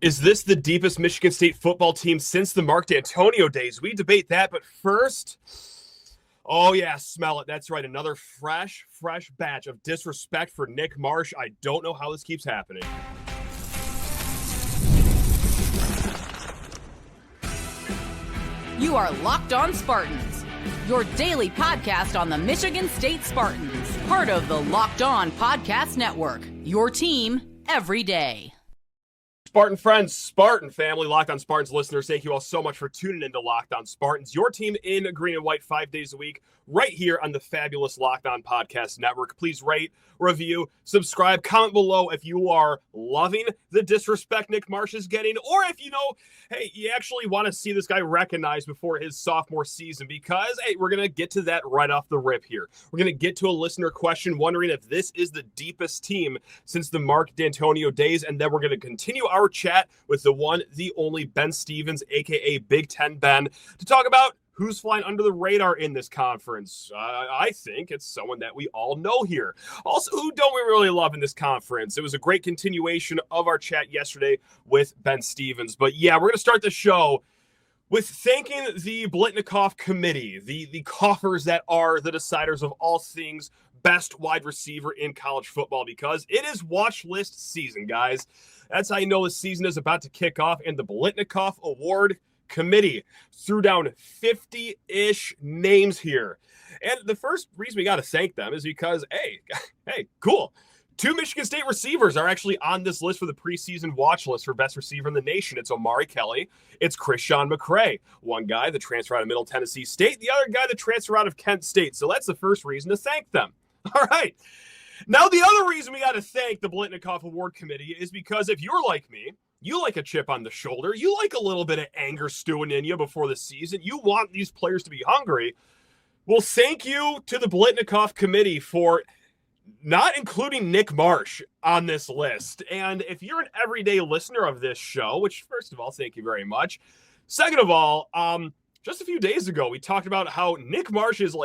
Is this the deepest Michigan State football team since the Mark Dantonio days? We debate that, but first, oh yeah, smell it. That's right, another fresh batch of disrespect for Nick Marsh. I don't know how this keeps happening. You are Locked On Spartans, your daily podcast on the Michigan State Spartans, part of the Locked On Podcast Network, your team every day. Spartan friends, Spartan family, Locked On Spartans listeners, thank you all so much for tuning into Locked On Spartans, your team in green and white 5 days a week, right here on the fabulous Locked On Podcast Network. Please rate, review, subscribe, comment below if you are loving the disrespect Nick Marsh is getting, or if hey, you actually want to see this guy recognized before his sophomore season, because, hey, we're going to get to that right off the rip here. We're going to get to a listener question wondering if this is the deepest team since the Mark Dantonio days, and then we're going to continue our chat with the one, the only Ben Stevens, aka Big Ten Ben, to talk about who's flying under the radar in this conference. I think it's someone that we all know here. Also, who don't we really love in this conference? It was a great continuation of our chat yesterday with Ben Stevens. But yeah, we're going to start the show with thanking the Blitnikoff committee, the coffers that are the deciders of all things best wide receiver in college football, because it is watch list season, guys. That's how you know the season is about to kick off, and the Blitnikoff Award Committee threw down 50-ish names here. And the first reason we got to thank them is because, hey, cool. 2 Michigan State receivers are actually on this list for the preseason watch list for best receiver in the nation. It's Omari Kelly. It's Christian McCray. One guy, the transfer out of Middle Tennessee State. The other guy, the transfer out of Kent State. So that's the first reason to thank them. All right. Now, the other reason we got to thank the Blitnikoff Award Committee is because if you're like me, you like a chip on the shoulder. You like a little bit of anger stewing in you before the season. You want these players to be hungry. Well, thank you to the Blitnikoff Committee for not including Nick Marsh on this list. And if you're an everyday listener of this show, which, first of all, thank you very much. Second of all, just a few days ago, we talked about how Nick Marsh is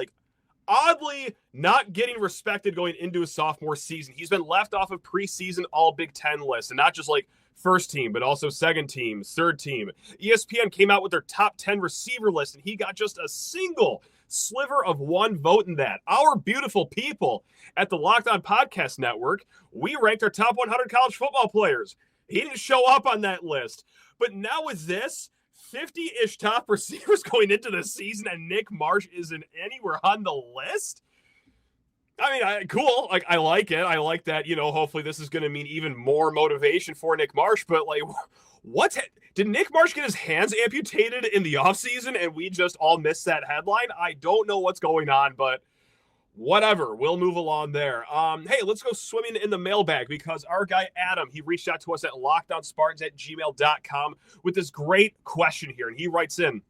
oddly not getting respected going into his sophomore season. He's been left off of preseason all Big Ten lists, and not just first team, but also second team, third team. ESPN came out with their top 10 receiver list, and he got just a single sliver of one vote in that. Our beautiful people at the Locked On Podcast Network, we ranked our top 100 college football players. He didn't show up on that list. But now with this, 50-ish top receivers going into the season, and Nick Marsh isn't anywhere on the list? I mean, cool. I like it. I like that, hopefully this is going to mean even more motivation for Nick Marsh. But, did Nick Marsh get his hands amputated in the offseason and we just all missed that headline? I don't know what's going on, but whatever. We'll move along there. Hey, let's go swimming in the mailbag, because our guy Adam, he reached out to us at lockedonspartans@gmail.com with this great question here. And he writes in,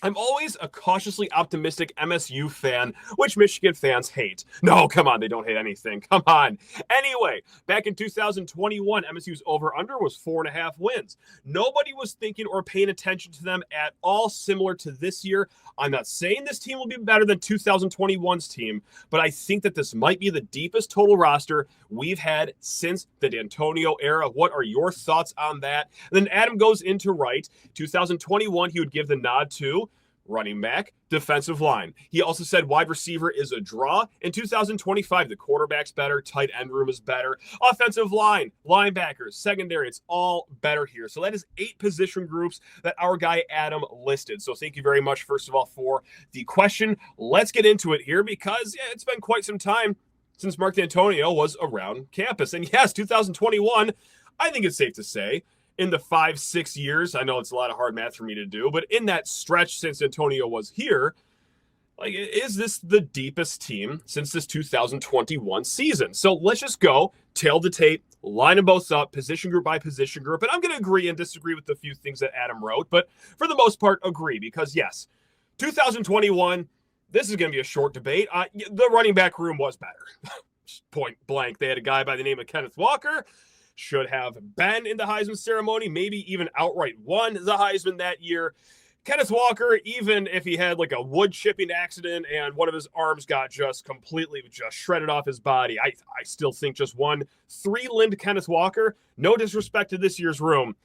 I'm always a cautiously optimistic MSU fan, which Michigan fans hate. No, come on, they don't hate anything. Come on. Anyway, back in 2021, MSU's over-under was 4.5 wins. Nobody was thinking or paying attention to them at all, similar to this year. I'm not saying this team will be better than 2021's team, but I think that this might be the deepest total roster we've had since the Dantonio era. What are your thoughts on that? And then Adam goes into 2021, he would give the nod to running back, defensive line. He also said wide receiver is a draw. In 2025, the quarterback's better, tight end room is better, offensive line, linebackers, secondary, it's all better here. So that is 8 position groups that our guy Adam listed. So thank you very much, first of all, for the question. Let's get into it here, because it's been quite some time since Mark Dantonio was around campus. And yes, 2021, I think it's safe to say, in the 5-6 years, I know it's a lot of hard math for me to do, but in that stretch since Antonio was here, is this the deepest team since this 2021 season? So let's just go tail to tape, line them both up, position group by position group. And I'm going to agree and disagree with the few things that Adam wrote, but for the most part, agree, because yes, 2021, this is going to be a short debate. The running back room was better. Point blank. They had a guy by the name of Kenneth Walker. Should have been in the Heisman ceremony, maybe even outright won the Heisman that year. Kenneth Walker, even if he had a wood chipping accident and one of his arms got just completely shredded off his body, I still think just one 3-limbed Kenneth Walker, no disrespect to this year's room,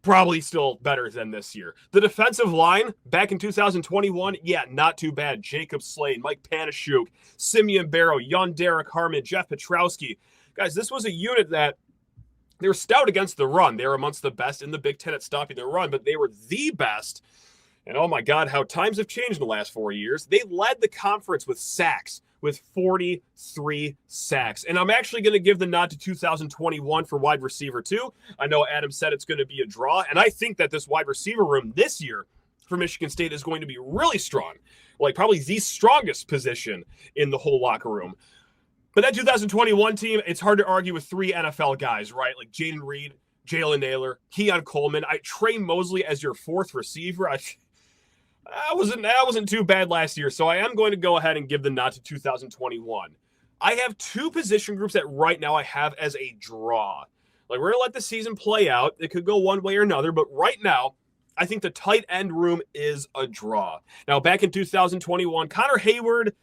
probably still better than this year. The defensive line back in 2021, yeah, not too bad. Jacob Slade, Mike Panashuk, Simeon Barrow, young Derek Harmon, Jeff Petrowski. Guys, this was a unit that they were stout against the run. They were amongst the best in the Big Ten at stopping the run, but they were the best. And oh my God, how times have changed in the last 4 years. They led the conference with sacks, with 43 sacks. And I'm actually going to give the nod to 2021 for wide receiver too. I know Adam said it's going to be a draw, and I think that this wide receiver room this year for Michigan State is going to be really strong, like probably the strongest position in the whole locker room. But that 2021 team, it's hard to argue with 3 NFL guys, right? Like Jaden Reed, Jalen Naylor, Keon Coleman, Trey Mosley as your 4th receiver. That wasn't too bad last year, so I am going to go ahead and give the nod to 2021. I have 2 position groups that right now I have as a draw. Like, we're going to let the season play out. It could go one way or another, but right now, I think the tight end room is a draw. Now, back in 2021, Connor Hayward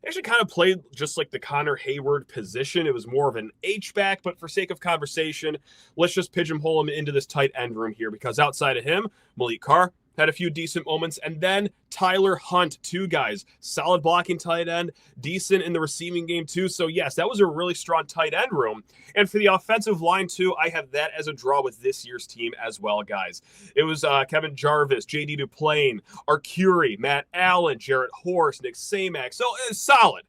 actually kind of played just like the Connor Hayward position. It was more of an H-back, but for sake of conversation, let's just pigeonhole him into this tight end room here, because outside of him, Malik Carr had a few decent moments, and then Tyler Hunt, 2 guys, solid blocking tight end, decent in the receiving game too. So yes, that was a really strong tight end room. And for the offensive line too, I have that as a draw with this year's team as well, guys. It was Kevin Jarvis, J.D. Duplain, Arcuri, Matt Allen, Jarrett Horst, Nick Samac. So it's solid.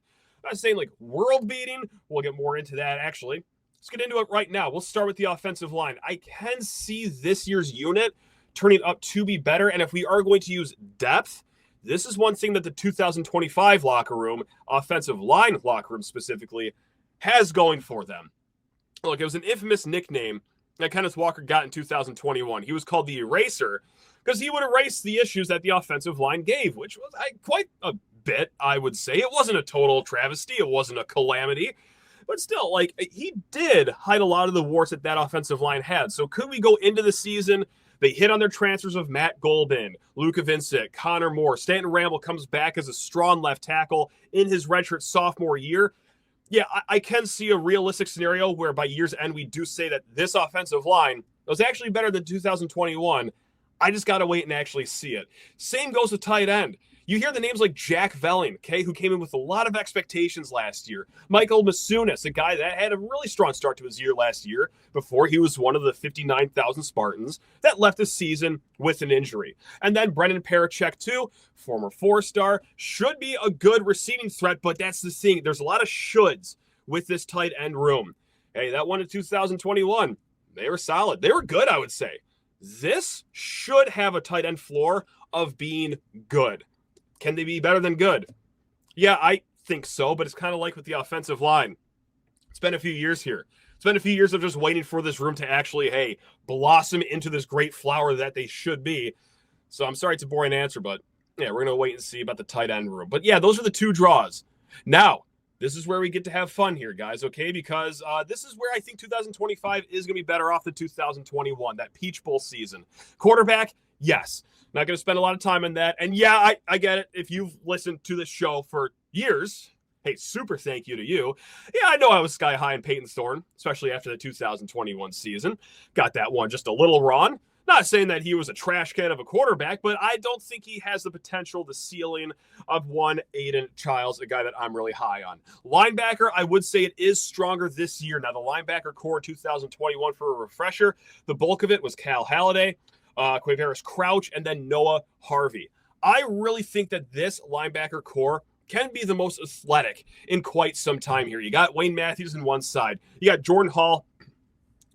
I'm not saying like world beating. We'll get more into that actually. Let's get into it right now. We'll start with the offensive line. I can see this year's unit turning up to be better. And if we are going to use depth, this is one thing that the 2025 locker room, offensive line locker room specifically, has going for them. Look, it was an infamous nickname that Kenneth Walker got in 2021. He was called the Eraser because he would erase the issues that the offensive line gave, which was quite a bit, I would say. It wasn't a total travesty. It wasn't a calamity. But still, like, he did hide a lot of the warts that offensive line had. So could we go into the season? They hit on their transfers of Matt Golden, Luka Vincent, Connor Moore. Stanton Ramble comes back as a strong left tackle in his redshirt sophomore year. Yeah, I can see a realistic scenario where by year's end, we do say that this offensive line was actually better than 2021. I just got to wait and actually see it. Same goes with tight end. You hear the names like Jack Velling, okay, who came in with a lot of expectations last year. Michael Masunis, a guy that had a really strong start to his year last year before he was one of the 59,000 Spartans that left the season with an injury. And then Brendan Parachek, too, former 4-star, should be a good receiving threat, but that's the thing. There's a lot of shoulds with this tight end room. Hey, that one in 2021, they were solid. They were good, I would say. This should have a tight end floor of being good. Can they be better than good? Yeah, I think so, but it's kind of like with the offensive line. It's been a few years here. It's been a few years of just waiting for this room to actually, hey, blossom into this great flower that they should be. So I'm sorry it's a boring answer, but yeah, we're going to wait and see about the tight end room. But yeah, those are the 2 draws. Now, this is where we get to have fun here, guys, okay? Because this is where I think 2025 is going to be better off than 2021, that Peach Bowl season. Quarterback, yes. Not going to spend a lot of time on that. And yeah, I get it. If you've listened to this show for years, hey, super thank you to you. Yeah, I know I was sky high in Peyton Thorne, especially after the 2021 season. Got that one just a little wrong. Not saying that he was a trash can of a quarterback, but I don't think he has the potential, the ceiling of one Aidan Chiles, a guy that I'm really high on. Linebacker, I would say it is stronger this year. Now, the linebacker core 2021, for a refresher, the bulk of it was Cal Halladay, Quavaris Crouch, and then Noah Harvey. I really think that this linebacker core can be the most athletic in quite some time here. You got Wayne Matthews on one side. You got Jordan Hall,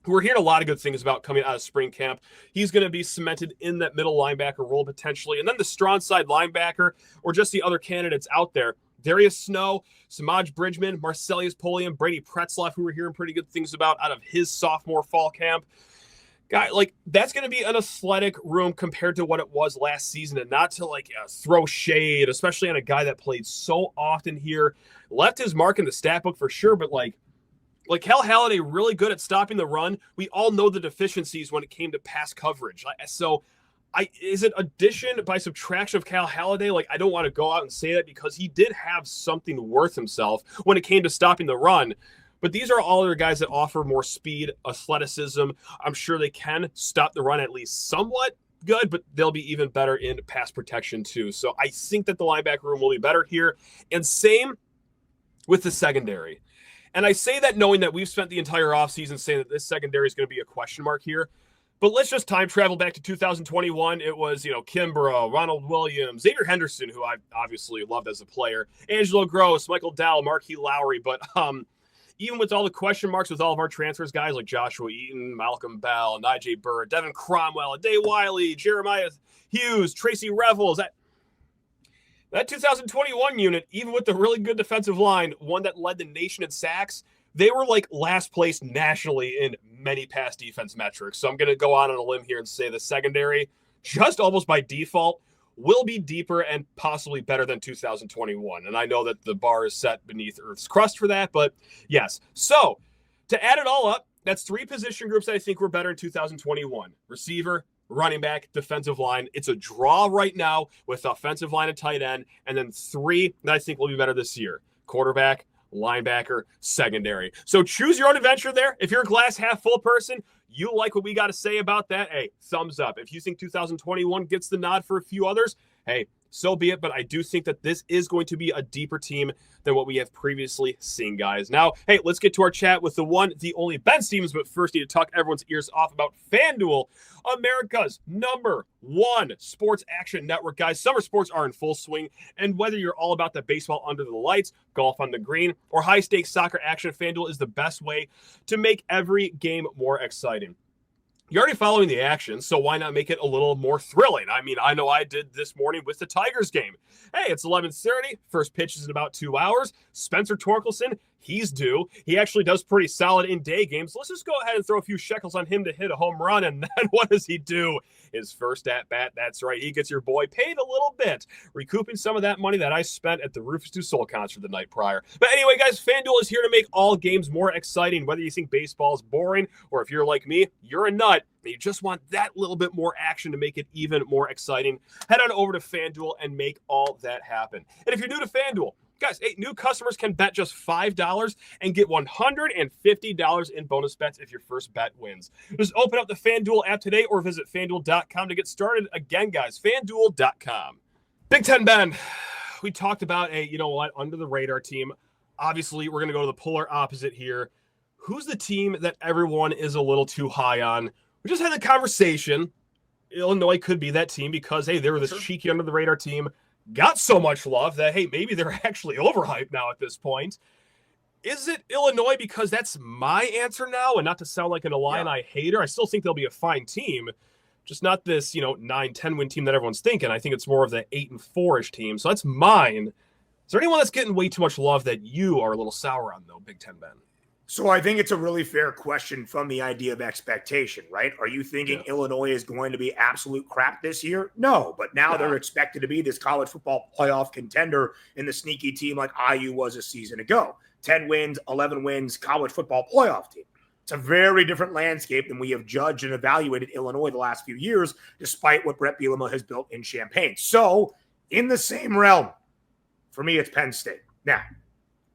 who we're hearing a lot of good things about coming out of spring camp. He's going to be cemented in that middle linebacker role potentially. And then the strong side linebacker, or just the other candidates out there, Darius Snow, Samaj Bridgman, Marcellus Polium, Brady Pretzloff, who we're hearing pretty good things about out of his sophomore fall camp. Guy, like, that's going to be an athletic room compared to what it was last season, and not to throw shade, especially on a guy that played so often here, left his mark in the stat book for sure, but like Cal Halladay, really good at stopping the run. We all know the deficiencies when it came to pass coverage. So is it addition by subtraction of Cal Halladay? Like, I don't want to go out and say that because he did have something worth himself when it came to stopping the run. But these are all other guys that offer more speed, athleticism. I'm sure they can stop the run at least somewhat good, but they'll be even better in pass protection too. So I think that the linebacker room will be better here. And same with the secondary. And I say that knowing that we've spent the entire offseason saying that this secondary is going to be a question mark here. But let's just time travel back to 2021. It was, Kimbrough, Ronald Williams, Xavier Henderson, who I obviously loved as a player, Angelo Gross, Michael Dowell, Marquis Lowry. But even with all the question marks with all of our transfers, guys like Joshua Eaton, Malcolm Bell, Najee Burr, Devin Cromwell, Ade Wiley, Jeremiah Hughes, Tracy Revels, that 2021 unit, even with the really good defensive line, one that led the nation in sacks, they were like last place nationally in many pass defense metrics. So I'm going to go on a limb here and say the secondary, just almost by default, will be deeper and possibly better than 2021. And I know that the bar is set beneath Earth's crust for that, but yes. So to add it all up, that's 3 position groups that I think were better in 2021. Receiver, running back, defensive line. It's a draw right now with offensive line and tight end. And then 3 that I think will be better this year. Quarterback, linebacker, secondary. So choose your own adventure there. If you're a glass half full person, you like what we got to say about that, hey, thumbs up. If you think 2021 gets the nod for a few others, hey, so be it. But I do think that this is going to be a deeper team than what we have previously seen, guys. Now, hey, let's get to our chat with the one, the only Ben Stevens. But first, need to talk everyone's ears off about FanDuel, America's #1 sports action network, guys. Summer sports are in full swing. And whether you're all about the baseball under the lights, golf on the green, or high-stakes soccer action, FanDuel is the best way to make every game more exciting. You're already following the action, so why not make it a little more thrilling? I mean, I know I did this morning with the Tigers game. Hey, it's 11:30. First pitch is in about 2 hours. Spencer Torkelson, he's due. He actually does pretty solid in day games. Let's just go ahead and throw a few shekels on him to hit a home run. And then what does he do? His first at-bat, that's right. He gets your boy paid a little bit, recouping some of that money that I spent at the Rufus Du Sol concert the night prior. But anyway, guys, FanDuel is here to make all games more exciting, whether you think baseball is boring or if you're like me, you're a nut. You just want that little bit more action to make it even more exciting. Head on over to FanDuel and make all that happen. And if you're new to FanDuel, guys, hey, new customers can bet just $5 and get $150 in bonus bets if your first bet wins. Just open up the FanDuel app today or visit FanDuel.com to get started. Again, guys, FanDuel.com. Big Ten Ben, we talked about a, under the radar team. Obviously, we're going to go to the polar opposite here. Who's the team that everyone is a little too high on? We just had a conversation. Illinois could be that team because, hey, they were this cheeky under the radar team. Got so much love that, hey, maybe they're actually overhyped now at this point. Is it Illinois? Because that's my answer now, and not to sound like an Illini hater. I still think they'll be a fine team, just not this, 9-10 win team that everyone's thinking. I think it's more of the 8-4-ish team. So that's mine. Is there anyone that's getting way too much love that you are a little sour on, though, Big Ten Ben? So I think it's a really fair question from the idea of expectation, right? Are you thinking Illinois is going to be absolute crap this year? No, but now they're expected to be this college football playoff contender in the sneaky team like IU was a season ago. 10 wins, 11 wins, college football playoff team. It's a very different landscape than we have judged and evaluated Illinois the last few years, despite what Brett Bielema has built in Champaign. So in the same realm, for me, it's Penn State. Now,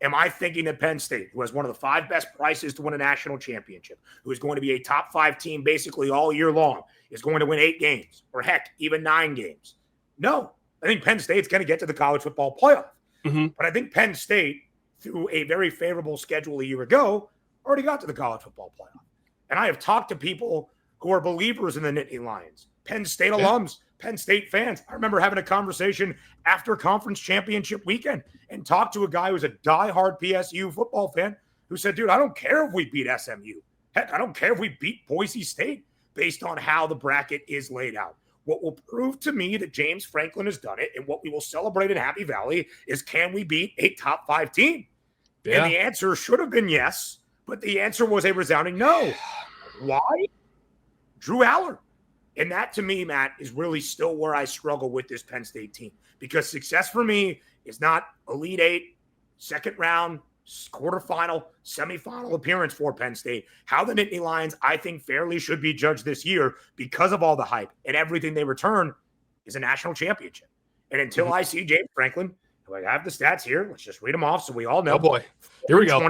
am I thinking that Penn State, who has one of the 5 best prices to win a national championship, who is going to be a top 5 team basically all year long, is going to win 8 games or heck, even 9 games? No, I think Penn State's going to get to the college football playoff. But I think Penn State, through a very favorable schedule a year ago, already got to the college football playoff. And I have talked to people who are believers in the Nittany Lions, Penn State alums, Penn State fans. I remember having a conversation after conference championship weekend and talked to a guy who's a diehard PSU football fan who said, dude, I don't care if we beat SMU. Heck, I don't care if we beat Boise State based on how the bracket is laid out. What will prove to me that James Franklin has done it and what we will celebrate in Happy Valley is, can we beat a top 5 team? And the answer should have been yes, but the answer was a resounding no. Why? Drew Aller. And that, to me, Matt, is really still where I struggle with this Penn State team. Because success for me is not Elite 8, second round, quarterfinal, semifinal appearance for Penn State. How the Nittany Lions, I think, fairly should be judged this year because of all the hype and everything they return is a national championship. And until I see James Franklin, who I have the stats here, let's just read them off so we all know. Oh, boy. Here we go.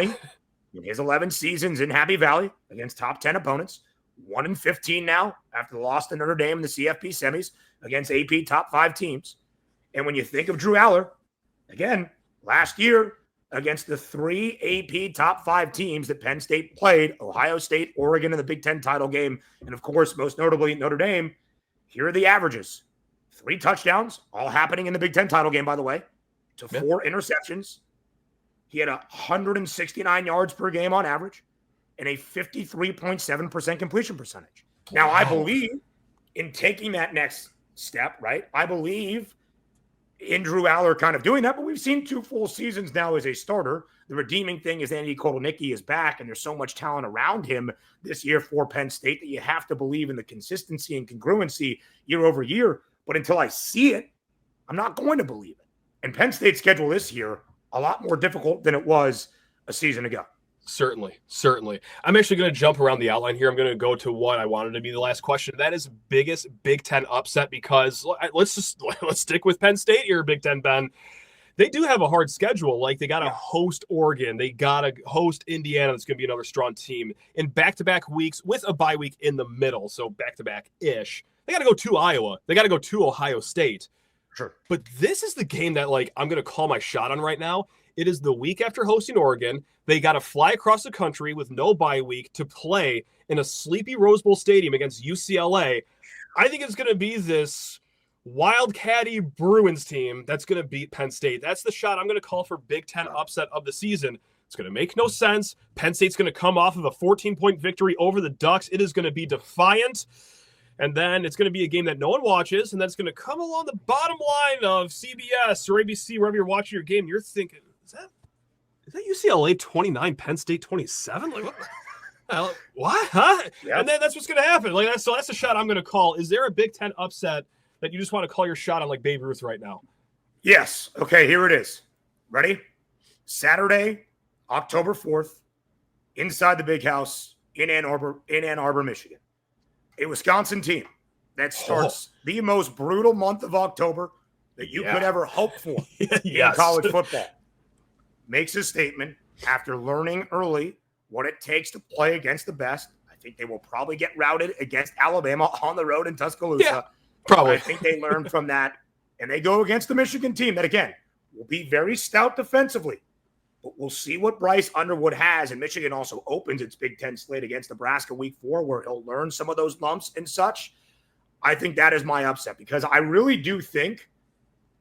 in his 11 seasons in Happy Valley against top 10 opponents, 1-15 now after the loss to Notre Dame in the CFP semis against AP top 5 teams. And when you think of Drew Aller, again, last year against the 3 AP top 5 teams that Penn State played, Ohio State, Oregon in the Big Ten title game, and of course, most notably Notre Dame, here are the averages. 3 touchdowns, all happening in the Big Ten title game, by the way, to 4 interceptions. He had 169 yards per game on average and a 53.7% completion percentage. Now, I believe in taking that next step, right? I believe in Drew Aller kind of doing that, but we've seen 2 full seasons now as a starter. The redeeming thing is Andy Kotelnicki is back, and there's so much talent around him this year for Penn State that you have to believe in the consistency and congruency year over year. But until I see it, I'm not going to believe it. And Penn State's schedule this year, a lot more difficult than it was a season ago. Certainly. I'm actually going to jump around the outline here. I'm going to go to what I wanted to be the last question. That is biggest Big Ten upset, because let's stick with Penn State here, Big Ten, Ben. They do have a hard schedule. Like, they got to host Oregon. They got to host Indiana. That's going to be another strong team in back-to-back weeks with a bye week in the middle. So back-to-back-ish. They got to go to Iowa. They got to go to Ohio State. Sure. But this is the game that, like, I'm going to call my shot on right now. It is the week after hosting Oregon. They got to fly across the country with no bye week to play in a sleepy Rose Bowl stadium against UCLA. I think it's going to be this wildcatty Bruins team that's going to beat Penn State. That's the shot I'm going to call for Big Ten upset of the season. It's going to make no sense. Penn State's going to come off of a 14-point victory over the Ducks. It is going to be defiant. And then it's going to be a game that no one watches, and that's going to come along the bottom line of CBS or ABC, wherever you're watching your game. You're thinking, is that UCLA 29, Penn State 27? Like, what? Huh? Yep. And then that's what's going to happen. Like, so that's a shot I'm going to call. Is there a Big Ten upset that you just want to call your shot on, like Babe Ruth right now? Yes. Okay, here it is. Ready? Saturday, October 4th, inside the Big House in Ann Arbor, Michigan. A Wisconsin team that starts the most brutal month of October that you could ever hope for in college football makes a statement after learning early what it takes to play against the best. I think they will probably get routed against Alabama on the road in Tuscaloosa. Yeah, probably. I think they learned from that, and they go against the Michigan team that, again, will be very stout defensively. But we'll see what Bryce Underwood has. And Michigan also opens its Big Ten slate against Nebraska week 4, where he'll learn some of those lumps and such. I think that is my upset, because I really do think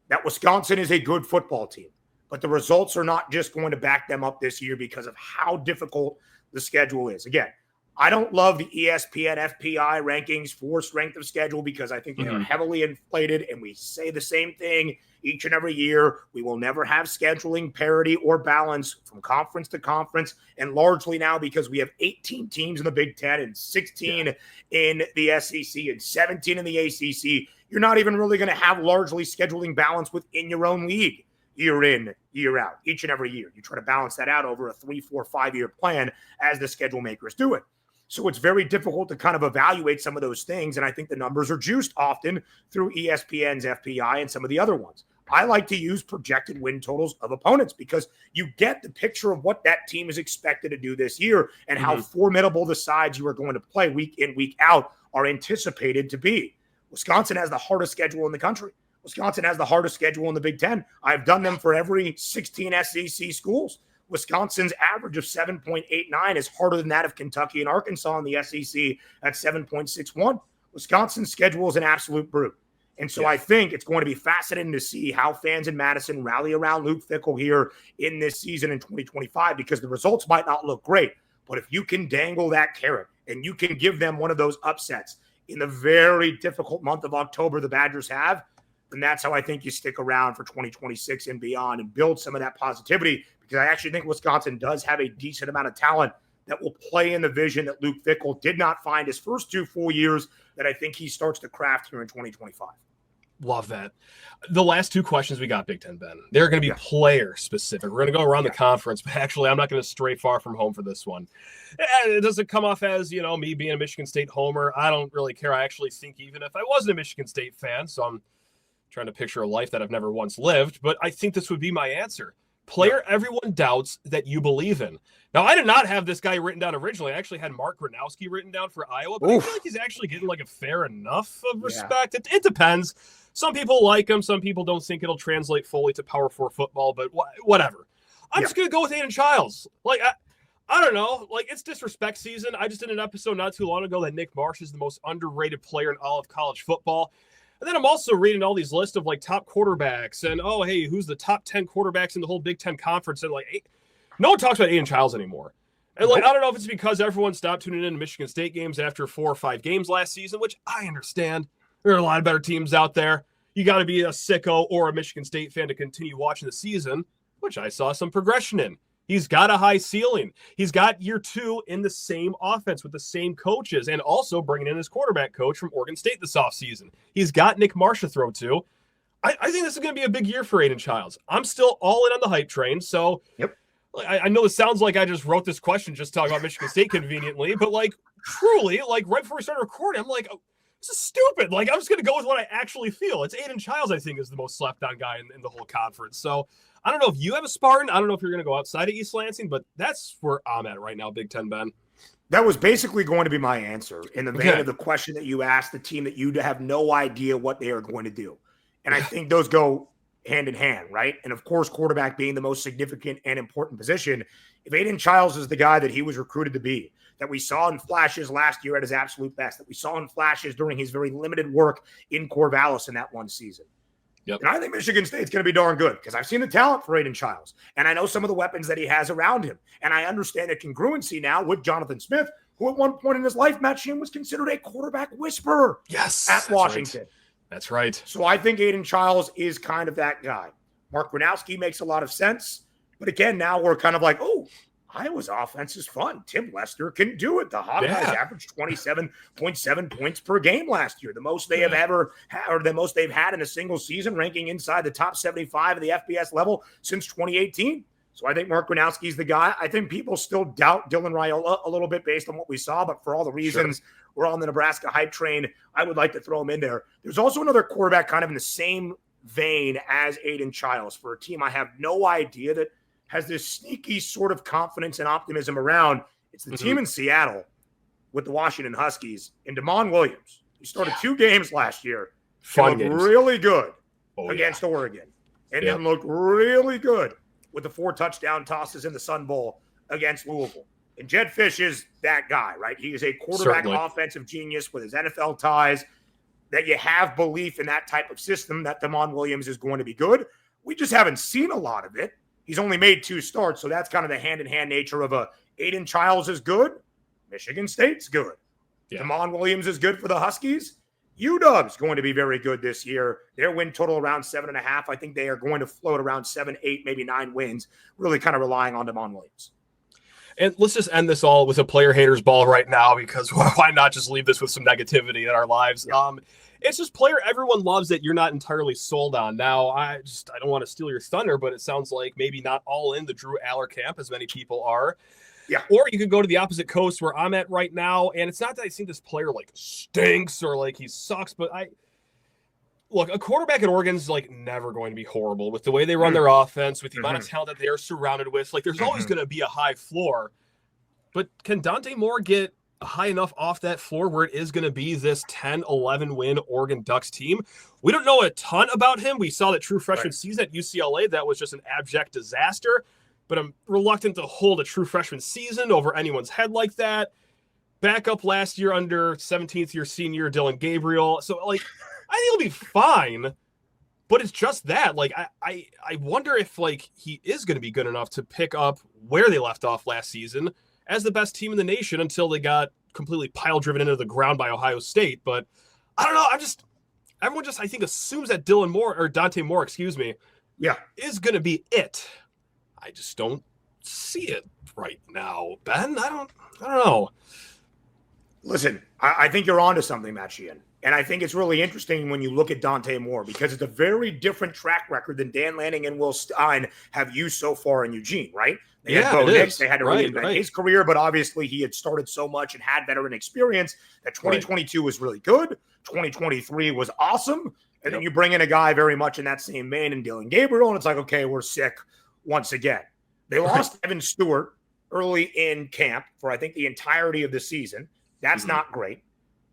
that Wisconsin is a good football team. But the results are not just going to back them up this year because of how difficult the schedule is. Again, I don't love the ESPN FPI rankings for strength of schedule, because I think they are heavily inflated, and we say the same thing each and every year. We will never have scheduling parity or balance from conference to conference, and largely now because we have 18 teams in the Big Ten and 16 in the SEC and 17 in the ACC. You're not even really going to have largely scheduling balance within your own league year in, year out, each and every year. You try to balance that out over a 3, 4, 5-year plan as the schedule makers do it. So it's very difficult to kind of evaluate some of those things. And I think the numbers are juiced often through ESPN's FPI and some of the other ones. I like to use projected win totals of opponents, because you get the picture of what that team is expected to do this year and how formidable the sides you are going to play week in, week out are anticipated to be. Wisconsin has the hardest schedule in the country. Wisconsin has the hardest schedule in the Big Ten. I've done them for every 16 SEC schools. Wisconsin's average of 7.89 is harder than that of Kentucky and Arkansas in the SEC at 7.61. Wisconsin's schedule is an absolute brute. And so I think it's going to be fascinating to see how fans in Madison rally around Luke Fickell here in this season in 2025, because the results might not look great. But if you can dangle that carrot and you can give them one of those upsets in the very difficult month of October the Badgers have, then that's how I think you stick around for 2026 and beyond and build some of that positivity, because I actually think Wisconsin does have a decent amount of talent that will play in the vision that Luke Fickell did not find his first 2 full years that I think he starts to craft here in 2025. Love that. The last 2 questions we got, Big Ten, Ben, they're going to be player specific. We're going to go around the conference, but actually I'm not going to stray far from home for this one. It doesn't come off as, me being a Michigan State homer. I don't really care. I actually think even if I wasn't a Michigan State fan, so I'm trying to picture a life that I've never once lived, but I think this would be my answer. player everyone doubts that you believe in. Now, I did not have this guy written down originally. I actually had Mark Gronowski written down for Iowa, but I feel like he's actually getting like a fair enough of respect. It depends. Some people like him. Some people don't think it'll translate fully to Power 4 football, but whatever. I'm just going to go with Aidan Chiles. Like, I don't know. Like, it's disrespect season. I just did an episode not too long ago that Nick Marsh is the most underrated player in all of college football. And then I'm also reading all these lists of like top quarterbacks and, oh, hey, who's the top 10 quarterbacks in the whole Big Ten conference? And like, no one talks about Aidan Chiles anymore. And like, I don't know if it's because everyone stopped tuning in to Michigan State games after 4 or 5 games last season, which I understand. There are a lot of better teams out there. You got to be a sicko or a Michigan State fan to continue watching the season, which I saw some progression in. He's got a high ceiling. He's got year 2 in the same offense with the same coaches and also bringing in his quarterback coach from Oregon State this offseason. He's got Nick Marsh to throw to. I think this is going to be a big year for Aidan Chiles. I'm still all in on the hype train. So I know it sounds like I just wrote this question just talking about Michigan State conveniently, but like truly, like right before we started recording, I'm like, this is stupid. Like, I'm just going to go with what I actually feel. It's Aidan Chiles, I think, is the most slept on guy in the whole conference. So I don't know if you have a Spartan. I don't know if you're going to go outside of East Lansing, but that's where I'm at right now, Big Ten, Ben. That was basically going to be my answer in the vein of the question that you asked the team that you have no idea what they are going to do. And I think those go hand in hand, right? And of course, quarterback being the most significant and important position. If Aidan Chiles is the guy that he was recruited to be, that we saw in flashes last year at his absolute best, that we saw in flashes during his very limited work in Corvallis in that one season. And I think Michigan State's going to be darn good because I've seen the talent for Aidan Chiles, and I know some of the weapons that he has around him. And I understand the congruency now with Jonathan Smith, who at one point in his life, Matt Sheehan, was considered a quarterback whisperer at Washington. Right. That's right. So I think Aidan Chiles is kind of that guy. Mark Gronowski makes a lot of sense. But again, now we're kind of like, oh, Iowa's offense is fun. Tim Lester can do it. The Hawkeyes averaged 27.7 points per game last year, the most they have ever had, or the most they've had in a single season, ranking inside the top 75 of the FBS level since 2018. So I think Mark Gronowski's the guy. I think people still doubt Dylan Raiola a little bit based on what we saw, but for all the reasons we're on the Nebraska hype train, I would like to throw him in there. There's also another quarterback kind of in the same vein as Aidan Chiles for a team I have no idea that has this sneaky sort of confidence and optimism around. It's the team in Seattle with the Washington Huskies and Damon Williams. He started 2 games last year. Fun looked games. really good against Oregon. And then looked really good with the 4 touchdown tosses in the Sun Bowl against Louisville. And Jed Fish is that guy, right? He is a quarterback offensive genius with his NFL ties, that you have belief in that type of system that Damon Williams is going to be good. We just haven't seen a lot of it. He's only made 2 starts, so that's kind of the hand-in-hand nature of Aidan Chiles is good, Michigan State's good. Damon Williams is good for the Huskies. UW's going to be very good this year. Their win total around 7.5. I think they are going to float around 7, 8, maybe 9 wins, really kind of relying on Damon Williams. And let's just end this all with a player hater's ball right now, because why not just leave this with some negativity in our lives? It's just player everyone loves that you're not entirely sold on. Now, I don't want to steal your thunder, but it sounds like maybe not all in the Drew Aller camp as many people are. Or you could go to the opposite coast where I'm at right now, and it's not that I think this player like stinks or like he sucks, but look, a quarterback at Oregon's like never going to be horrible with the way they run their offense, with the amount of talent that they are surrounded with. Like, there's always going to be a high floor, but can Dante Moore get high enough off that floor where it is going to be this 10-11 win Oregon Ducks team? We don't know a ton about him. We saw that true freshman season at UCLA. That was just an abject disaster, but I'm reluctant to hold a true freshman season over anyone's head like that. Backup last year under 17th year senior Dylan Gabriel. So like, I think he'll be fine, but it's just that. Like, I wonder if like he is going to be good enough to pick up where they left off last season as the best team in the nation until they got completely pile-driven into the ground by Ohio State. But I don't know. Everyone just, I think, assumes that Dante Moore, is going to be it. I just don't see it right now, Ben. I don't know. Listen, I think you're onto something, Matt Sheehan. And I think it's really interesting when you look at Dante Moore, because it's a very different track record than Dan Lanning and Will Stein have used so far in Eugene, right? They had Bo Nix. They had to reinvent his career, but obviously he had started so much and had veteran experience that 2022 was really good. 2023 was awesome. And then you bring in a guy very much in that same vein in Dylan Gabriel, and it's like, okay, we're sick. once again. They lost Evan Stewart early in camp for, I think, the entirety of the season. That's not great.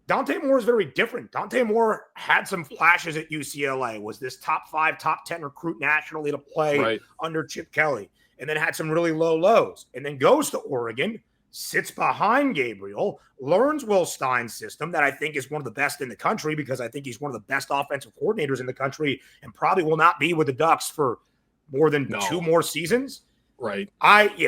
Dante Moore is very different. Dante Moore had some flashes at UCLA, was this top 5, top 10 recruit nationally to play under Chip Kelly, and then had some really low lows, and then goes to Oregon, sits behind Gabriel, learns Will Stein's system that I think is one of the best in the country, because I think he's one of the best offensive coordinators in the country and probably will not be with the Ducks for more than 2 more seasons. Right.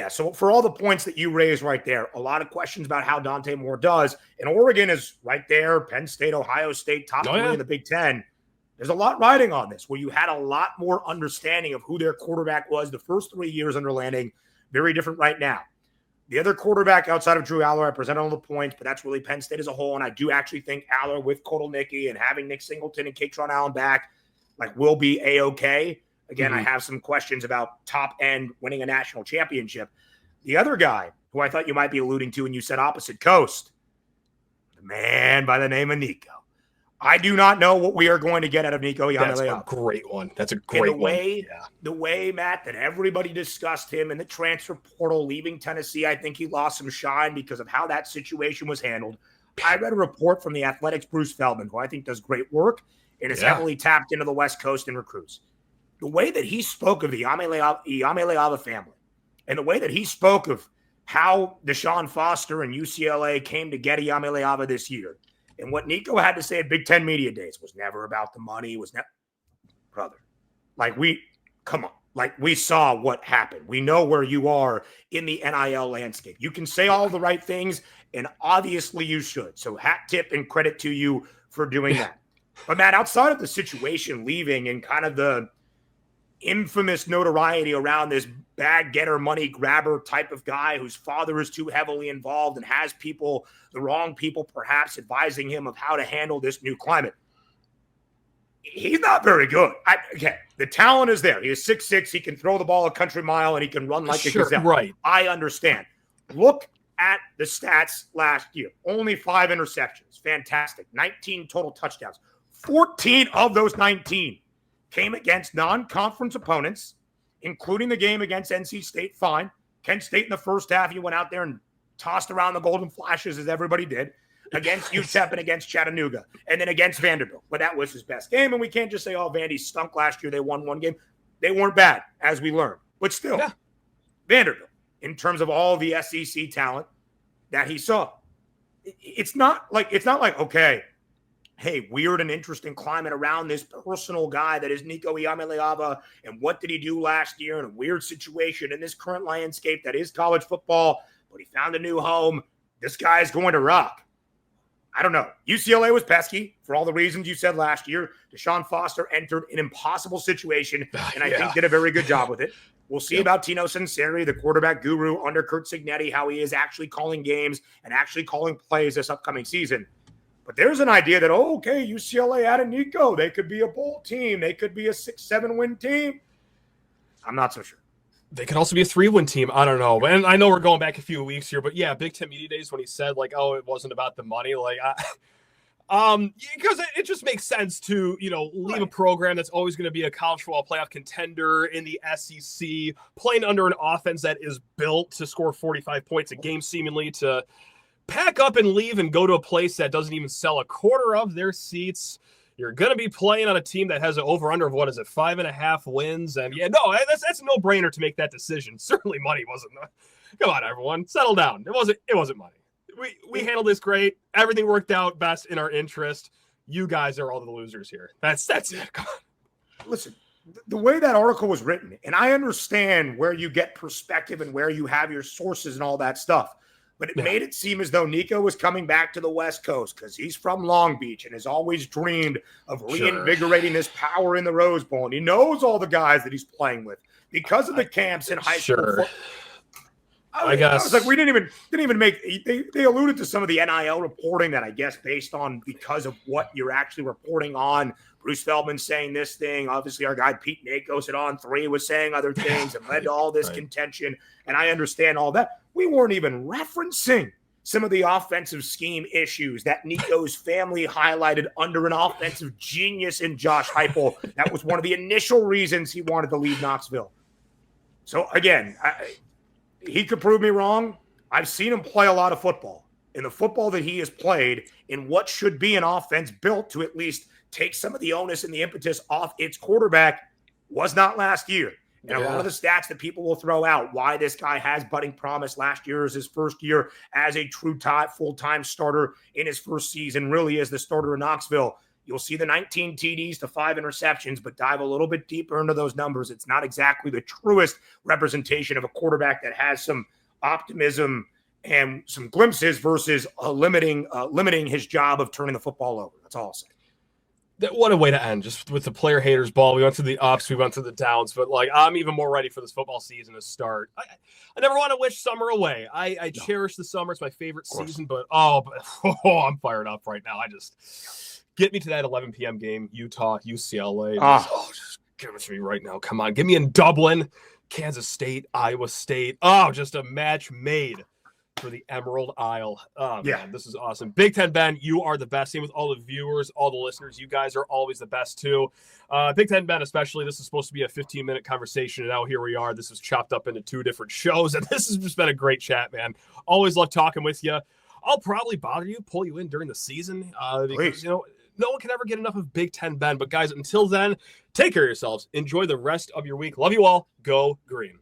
So for all the points that you raised right there, a lot of questions about how Dante Moore does. And Oregon is right there, Penn State, Ohio State, top 3 in the Big Ten. There's a lot riding on this, where you had a lot more understanding of who their quarterback was the first 3 years under Lanning. Very different right now. The other quarterback outside of Drew Aller, I presented all the points, but that's really Penn State as a whole. And I do actually think Aller with Kotelnicki and having Nick Singleton and Katron Allen back, will be A-okay. Again, I have some questions about top end winning a national championship. The other guy who I thought you might be alluding to when you said opposite coast, the man by the name of Nico. I do not know what we are going to get out of Nico Iamaleava. That's a great one. That's a great one. The way, Matt, that everybody discussed him in the transfer portal leaving Tennessee, I think he lost some shine because of how that situation was handled. I read a report from the Athletics' Bruce Feldman, who I think does great work and is heavily tapped into the West Coast in recruits. The way that he spoke of the Iamaleava family, and the way that he spoke of how Deshaun Foster and UCLA came to get Iamaleava this year, and what Nico had to say at Big Ten Media Days was never about the money, brother. We saw what happened. We know where you are in the NIL landscape. You can say all the right things, and obviously you should. So hat tip and credit to you for doing that. But Matt, outside of the situation leaving and kind of the infamous notoriety around this bag getter, money grabber type of guy whose father is too heavily involved and has the wrong people perhaps advising him of how to handle this new climate, he's not very good. The talent is there. He is 6'6". He can throw the ball a country mile and he can run like a gazelle. Right. I understand. Look at the stats last year. Only 5 interceptions. Fantastic. 19 total touchdowns. 14 of those 19 came against non-conference opponents, including the game against NC State. Fine. Kent State in the first half, he went out there and tossed around the golden flashes as everybody did, against UTEP and against Chattanooga, and then against Vanderbilt. But that was his best game, and we can't just say, Vandy stunk last year. They won 1 game. They weren't bad, as we learned. But still, Vanderbilt, in terms of all the SEC talent that he saw, it's not like, okay, hey, weird and interesting climate around this personal guy that is Nico Iamaleava, and what did he do last year in a weird situation in this current landscape that is college football, but he found a new home. This guy is going to rock. I don't know. UCLA was pesky for all the reasons you said last year. Deshaun Foster entered an impossible situation, and I think did a very good job with it. We'll see about Tino Sinceri, the quarterback guru under Curt Cignetti, how he is actually calling games and actually calling plays this upcoming season. But there's an idea that, UCLA added Nico. They could be a bowl team. They could be a 6-7 win team. I'm not so sure. They could also be a 3-win team. I don't know. And I know we're going back a few weeks here, but Big Ten Media Days when he said, it wasn't about the money. Because it just makes sense to, leave a program that's always going to be a college football playoff contender in the SEC, playing under an offense that is built to score 45 points a game, seemingly, to pack up and leave and go to a place that doesn't even sell a quarter of their seats. You're going to be playing on a team that has an over-under of, 5.5 wins. And that's a no-brainer to make that decision. Certainly money wasn't. Come on, everyone. Settle down. It wasn't money. We handled this great. Everything worked out best in our interest. You guys are all the losers here. That's it. Come on. Listen, the way that article was written, and I understand where you get perspective and where you have your sources and all that stuff, but it made it seem as though Nico was coming back to the West Coast because he's from Long Beach and has always dreamed of reinvigorating his power in the Rose Bowl. And he knows all the guys that he's playing with because of the camps in high school. I guess. I was like, we didn't even make. They alluded to some of the NIL reporting that I guess based on because of what you're actually reporting on. Bruce Feldman saying this thing. Obviously, our guy Pete Nakos at On3 was saying other things and led to all this contention. And I understand all that. We weren't even referencing some of the offensive scheme issues that Nico's family highlighted under an offensive genius in Josh Heupel. That was one of the initial reasons he wanted to leave Knoxville. So again, he could prove me wrong. I've seen him play a lot of football. In the football that he has played, in what should be an offense built to at least take some of the onus and the impetus off its quarterback, was not last year. And a lot of the stats that people will throw out, why this guy has budding promise. Last year is his first year as a true full-time starter in his first season, really as the starter in Knoxville. You'll see the 19 TDs to 5 interceptions, but dive a little bit deeper into those numbers. It's not exactly the truest representation of a quarterback that has some optimism and some glimpses versus limiting his job of turning the football over. That's all I'll say. What a way to end, just with the player haters ball. We went through the ups, we went through the downs, but like I'm even more ready for this football season to start. I never want to wish summer away. I cherish the summer. It's my favorite season, but I'm fired up right now. I just get me to that 11 p.m. game, Utah, UCLA. Just give it to me right now. Come on, give me in Dublin, Kansas State, Iowa State. Just a match made for the Emerald Isle. Man, this is awesome. Big Ten Ben, you are the best. Same with all the viewers, all the listeners. You guys are always the best too. Big Ten Ben especially. This is supposed to be a 15-minute conversation, and now here we are. This is chopped up into 2 different shows, and this has just been a great chat, man. Always love talking with you. I'll probably bother you, pull you in during the season because, no one can ever get enough of Big Ten Ben. But guys, until then, take care of yourselves. Enjoy the rest of your week. Love you all. Go Green.